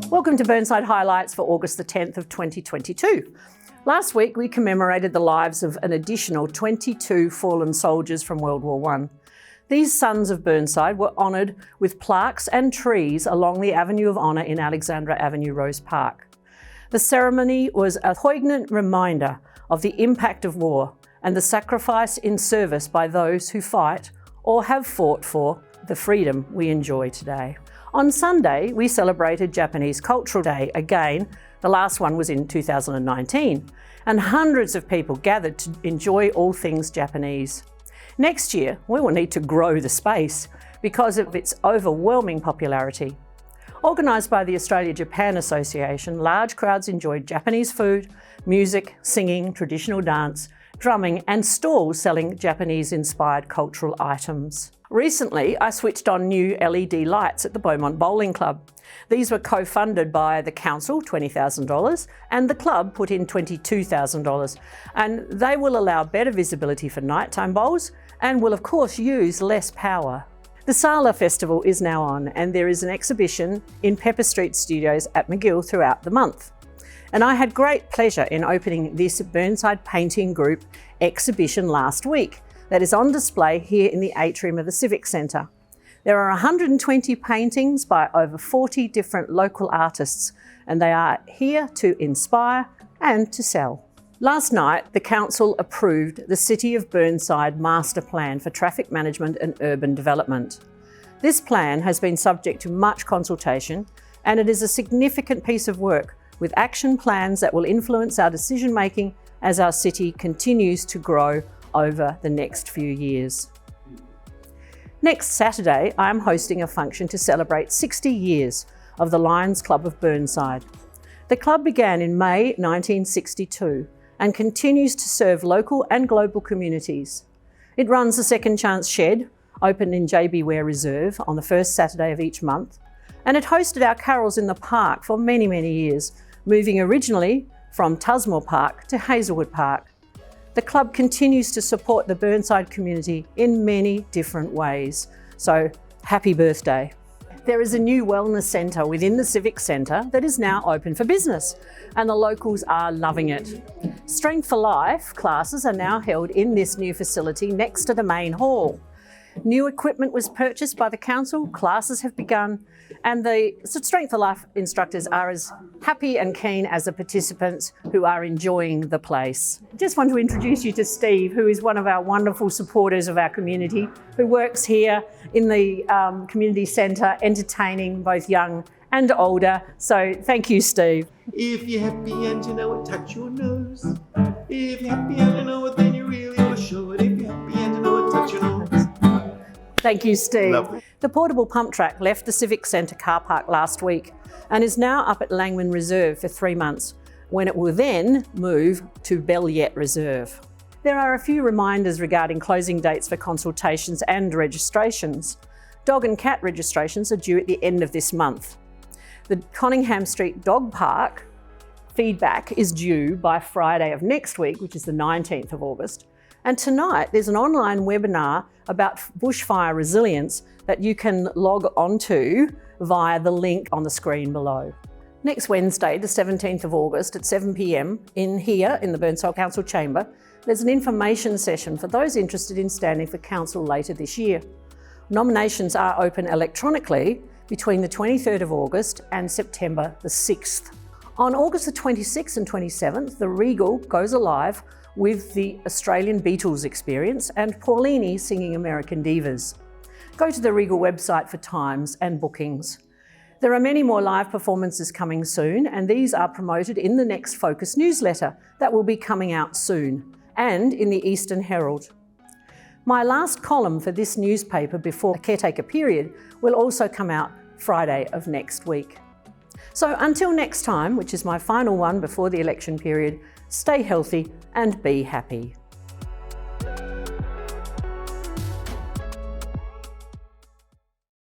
Welcome to Burnside Highlights for August the 10th of 2022. Last week we commemorated the lives of an additional 22 fallen soldiers from World War I. These sons of Burnside were honoured with plaques and trees along the Avenue of Honour in Alexandra Avenue, Rose Park. The ceremony was a poignant reminder of the impact of war and the sacrifice in service by those who fight or have fought for the freedom we enjoy today. On Sunday, we celebrated Japanese Cultural Day again. The last one was in 2019, and hundreds of people gathered to enjoy all things Japanese. Next year, we will need to grow the space because of its overwhelming popularity. Organised by the Australia-Japan Association, large crowds enjoyed Japanese food, music, singing, traditional dance, drumming, and stalls selling Japanese-inspired cultural items. Recently, I switched on new LED lights at the Beaumont Bowling Club. These were co-funded by the council, $20,000, and the club put in $22,000. And they will allow better visibility for nighttime bowls and will of course use less power. The SALA festival is now on, and there is an exhibition in Pepper Street Studios at McGill throughout the month. And I had great pleasure in opening this Burnside Painting Group exhibition last week that is on display here in the atrium of the Civic Centre. There are 120 paintings by over 40 different local artists, and they are here to inspire and to sell. Last night, the council approved the City of Burnside Master Plan for Traffic Management and Urban Development. This plan has been subject to much consultation, and it is a significant piece of work with action plans that will influence our decision making as our city continues to grow over the next few years. Next Saturday, I am hosting a function to celebrate 60 years of the Lions Club of Burnside. The club began in May 1962 and continues to serve local and global communities. It runs the Second Chance Shed, open in JB Ware Reserve on the first Saturday of each month, and it hosted our carols in the park for many, many years, moving originally from Tusmore Park to Hazelwood Park. The club continues to support the Burnside community in many different ways. So happy birthday. There is a new wellness centre within the Civic Centre that is now open for business, and the locals are loving it. Strength for Life classes are now held in this new facility next to the main hall. New equipment was purchased by the council, classes have begun, and the Strength for Life instructors are as happy and keen as the participants who are enjoying the place. I just want to introduce you to Steve, who is one of our wonderful supporters of our community, who works here in the community centre, entertaining both young and older. So thank you, Steve. If you're happy and you know it, touch your nose. If you're happy and you know it, then you really ought to show it. If you're happy and you know it, touch your nose. Thank you, Steve. Lovely. The portable pump track left the Civic Centre car park last week and is now up at Langman Reserve for 3 months, when it will then move to Belliet Reserve. There are a few reminders regarding closing dates for consultations and registrations. Dog and cat registrations are due at the end of this month. The Conningham Street Dog Park feedback is due by Friday of next week, which is the 19th of August. And tonight there's an online webinar about bushfire resilience that you can log onto via the link on the screen below. Next Wednesday, the 17th of August at 7 p.m, here in the Burnside Council Chamber, there's an information session for those interested in standing for council later this year. Nominations are open electronically between the 23rd of August and September the 6th. On August the 26th and 27th, the Regal goes alive with the Australian Beatles experience and Paulini singing American Divas. Go to the Regal website for times and bookings. There are many more live performances coming soon, and these are promoted in the next Focus newsletter that will be coming out soon, and in the Eastern Herald. My last column for this newspaper before the caretaker period will also come out Friday of next week. So until next time, which is my final one before the election period, stay healthy and be happy.